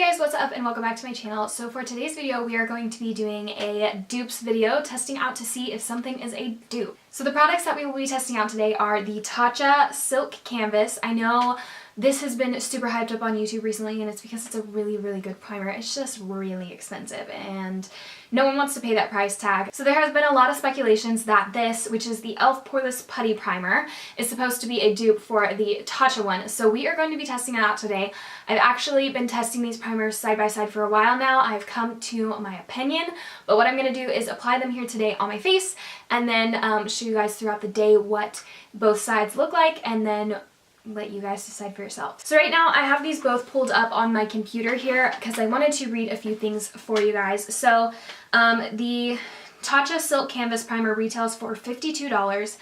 guys, what's up and welcome back to my channel. So for today's video we are going to be doing a dupes video, testing out to see if something is a dupe. So the products that we will be testing out today are the Tatcha Silk Canvas. I know this has been super hyped up on YouTube recently, and it's because it's a really good primer. It's just really expensive and no one wants to pay that price tag. So there has been a lot of speculations that this, which is the e.l.f. Poreless Putty Primer, is supposed to be a dupe for the Tatcha one. So we are going to be testing it out today. I've actually been testing these primers side by side for a while now. I've come to my opinion, but what I'm going to do is apply them here today on my face and then show you guys throughout the day what both sides look like, and then let you guys decide for yourself. So right now I have these both pulled up on my computer here because I wanted to read a few things for you guys. So the Tatcha Silk Canvas Primer retails for $52.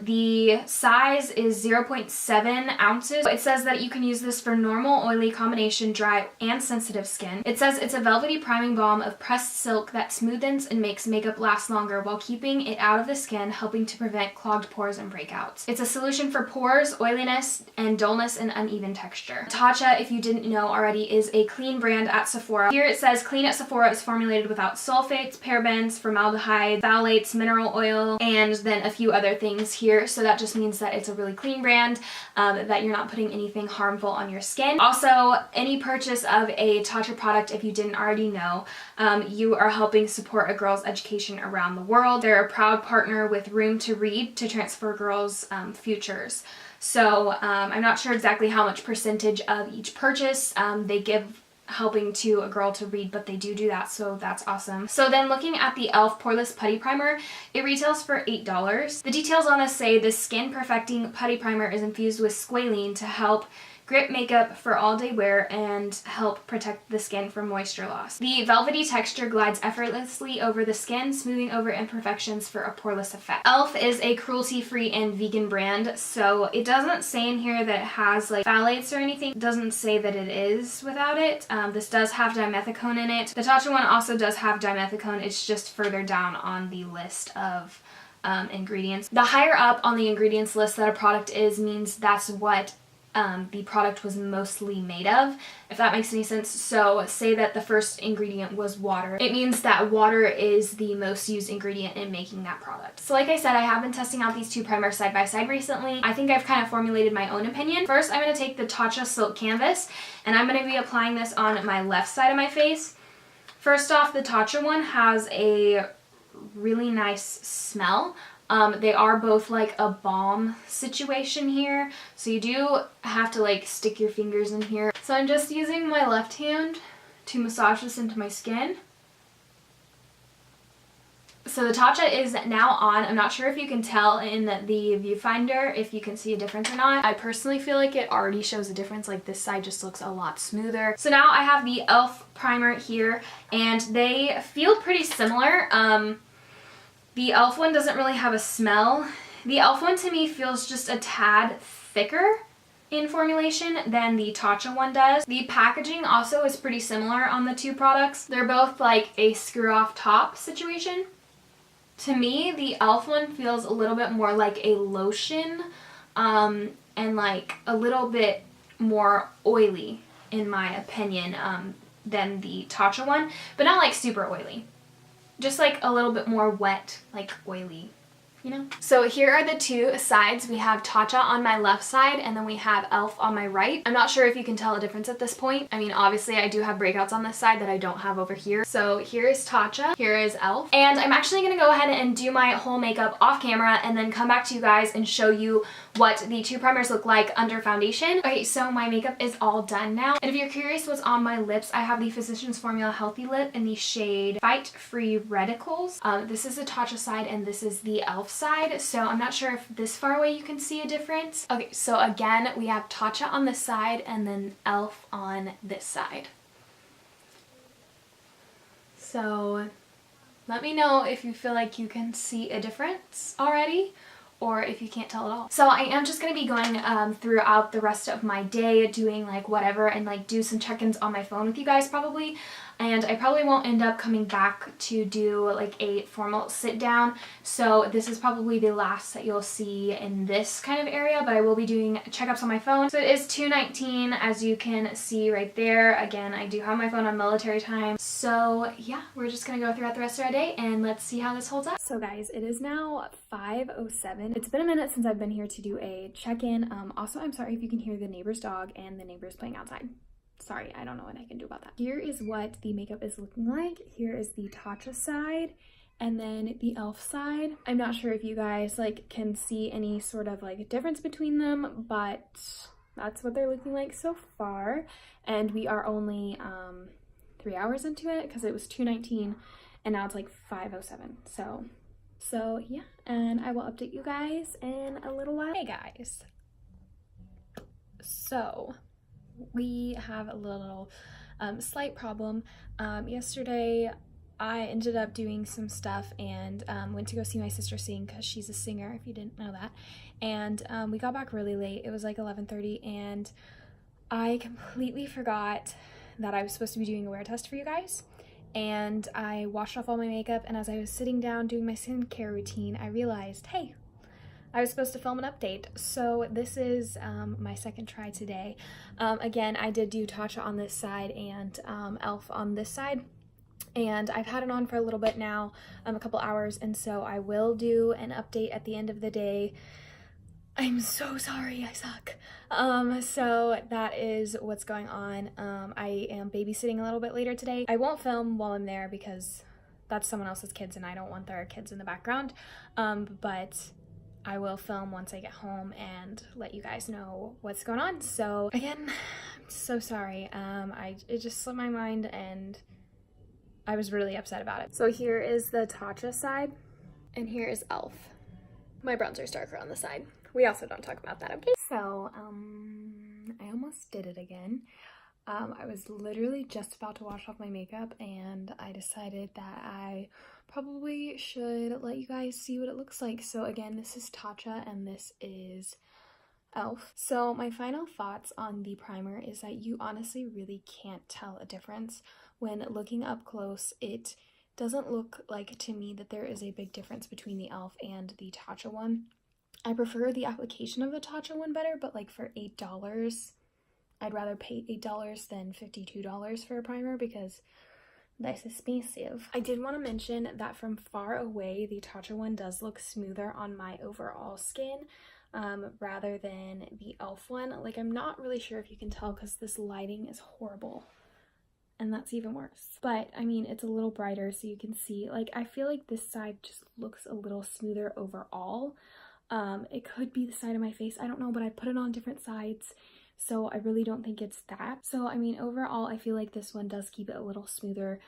The size is 0.7 ounces. It says that you can use this for normal, oily, combination, dry, and sensitive skin. It says it's a velvety priming balm of pressed silk that smoothens and makes makeup last longer while keeping it out of the skin, helping to prevent clogged pores and breakouts. It's a solution for pores, oiliness, and dullness and uneven texture. Tatcha, if you didn't know already, is a clean brand at Sephora. Here it says clean at Sephora is formulated without sulfates, parabens, formaldehyde, phthalates, mineral oil, and then a few other things here. So that just means that it's a really clean brand, that you're not putting anything harmful on your skin. Also, any purchase of a Tatcha product, if you didn't already know, you are helping support a girl's education around the world. They're a proud partner with Room to Read to transfer girls' futures. So I'm not sure exactly how much percentage of each purchase they give helping to a girl to read, but they do that, so that's awesome. So then looking at the e.l.f. Poreless Putty Primer, it retails for $8. The details on this say the skin perfecting putty primer is infused with squalene to help grip makeup for all-day wear and help protect the skin from moisture loss. The velvety texture glides effortlessly over the skin, smoothing over imperfections for a poreless effect. e.l.f. is a cruelty-free and vegan brand, so it doesn't say in here that it has like phthalates or anything. It doesn't say that it is without it. This does have dimethicone in it. The Tatcha one also does have dimethicone. It's just further down on the list of ingredients. The higher up on the ingredients list that a product is means that's what the product was mostly made of, if that makes any sense. So say that the first ingredient was water. It means that water is the most used ingredient in making that product. So like I said, I have been testing out these two primers side by side recently. I think I've kind of formulated my own opinion. First, I'm going to take the Tatcha Silk Canvas and I'm going to be applying this on my left side of my face. First off, the Tatcha one has a really nice smell. They are both like a balm situation here, so you do have to like stick your fingers in here. So I'm just using my left hand to massage this into my skin. So the Tatcha is now on. I'm not sure if you can tell in the viewfinder if you can see a difference or not. I personally feel like it already shows a difference. Like this side just looks a lot smoother. So now I have the e.l.f. primer here and they feel pretty similar. The e.l.f. one doesn't really have a smell. The e.l.f. one to me feels just a tad thicker in formulation than the Tatcha one does. The packaging also is pretty similar on the two products. They're both like a screw off top situation. To me, the e.l.f. one feels a little bit more like a lotion and like a little bit more oily in my opinion than the Tatcha one, but not like super oily. Just like a little bit more wet, like oily, you know? So here are the two sides. We have Tatcha on my left side and then we have e.l.f. on my right. I'm not sure if you can tell a difference at this point. I mean, obviously I do have breakouts on this side that I don't have over here. So here is Tatcha, here is e.l.f. And I'm actually gonna go ahead and do my whole makeup off camera and then come back to you guys and show you what the two primers look like under foundation. Okay, so my makeup is all done now. And if you're curious what's on my lips, I have the Physicians Formula Healthy Lip in the shade Fight Free Radicals. This is the Tatcha side and this is the e.l.f. side. So I'm not sure if this far away you can see a difference. Okay, so again, we have Tatcha on this side and then e.l.f. on this side. So let me know if you feel like you can see a difference already, or if you can't tell at all. So I am just going to be going throughout the rest of my day doing like whatever and like do some check-ins on my phone with you guys probably. And I probably won't end up coming back to do like a formal sit down. So this is probably the last that you'll see in this kind of area, but I will be doing checkups on my phone. So it is 2:19 as you can see right there. Again, I do have my phone on military time. So yeah, we're just gonna go throughout the rest of our day and let's see how this holds up. So guys, it is now 5:07. It's been a minute since I've been here to do a check-in. Also, I'm sorry if you can hear the neighbor's dog and the neighbors playing outside. Sorry, I don't know what I can do about that. Here is what the makeup is looking like. Here is the Tatcha side and then the e.l.f. side. I'm not sure if you guys like can see any sort of like difference between them, but that's what they're looking like so far. And we are only 3 hours into it because it was 2:19 and now it's like 5:07. So yeah, and I will update you guys in a little while. Hey guys. So we have a little slight problem. Yesterday I ended up doing some stuff and went to go see my sister sing because she's a singer, if you didn't know that. And we got back really late. It was like 11:30 and I completely forgot that I was supposed to be doing a wear test for you guys. And I washed off all my makeup, and as I was sitting down doing my skincare routine, I realized, hey, I was supposed to film an update. So this is my second try today. Again, I did do Tatcha on this side and e.l.f. on this side. And I've had it on for a little bit now, a couple hours, and so I will do an update at the end of the day. I'm so sorry, I suck. So that is what's going on. I am babysitting a little bit later today. I won't film while I'm there because that's someone else's kids and I don't want their kids in the background. But I will film once I get home and let you guys know what's going on. So again, I'm so sorry. It just slipped my mind and I was really upset about it. So here is the Tatcha side and here is e.l.f. My bronzer's darker on the side. We also don't talk about that, okay? So, I almost did it again. I was literally just about to wash off my makeup and I decided that I probably should let you guys see what it looks like. So again, this is Tatcha and this is e.l.f. So my final thoughts on the primer is that you honestly really can't tell a difference. When looking up close, it doesn't look like to me that there is a big difference between the e.l.f. and the Tatcha one. I prefer the application of the Tatcha one better, but like for $8, I'd rather pay $8 than $52 for a primer because that's expensive. I did want to mention that from far away, the Tatcha one does look smoother on my overall skin rather than the e.l.f. one. Like, I'm not really sure if you can tell because this lighting is horrible. And that's even worse. But I mean, it's a little brighter so you can see. Like, I feel like this side just looks a little smoother overall. It could be the side of my face, I don't know, but I put it on different sides, so I really don't think it's that. So I mean, overall I feel like this one does keep it a little smoother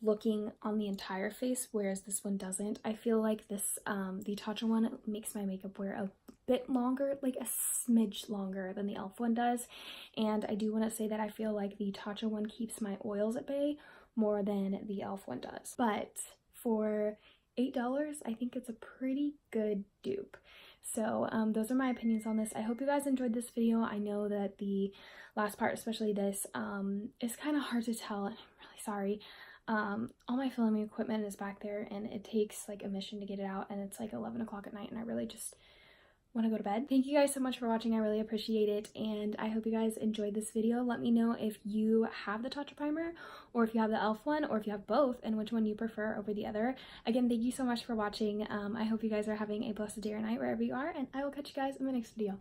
looking on the entire face, whereas this one doesn't. I feel like this the Tatcha one makes my makeup wear a bit longer, like a smidge longer than the e.l.f. one does. And I do want to say that I feel like the Tatcha one keeps my oils at bay more than the e.l.f. one does. But for $8, I think it's a pretty good dupe. So those are my opinions on this. I hope you guys enjoyed this video. I know that the last part, especially this, is kind of hard to tell, and I'm really sorry. All my filming equipment is back there and it takes like a mission to get it out, and it's like 11 o'clock at night and I really just want to go to bed. Thank you guys so much for watching. I really appreciate it, and I hope you guys enjoyed this video. Let me know if you have the Tatcha primer or if you have the e.l.f. one or if you have both and which one you prefer over the other. Again, thank you so much for watching. I hope you guys are having a blessed day or night wherever you are, and I will catch you guys in the next video.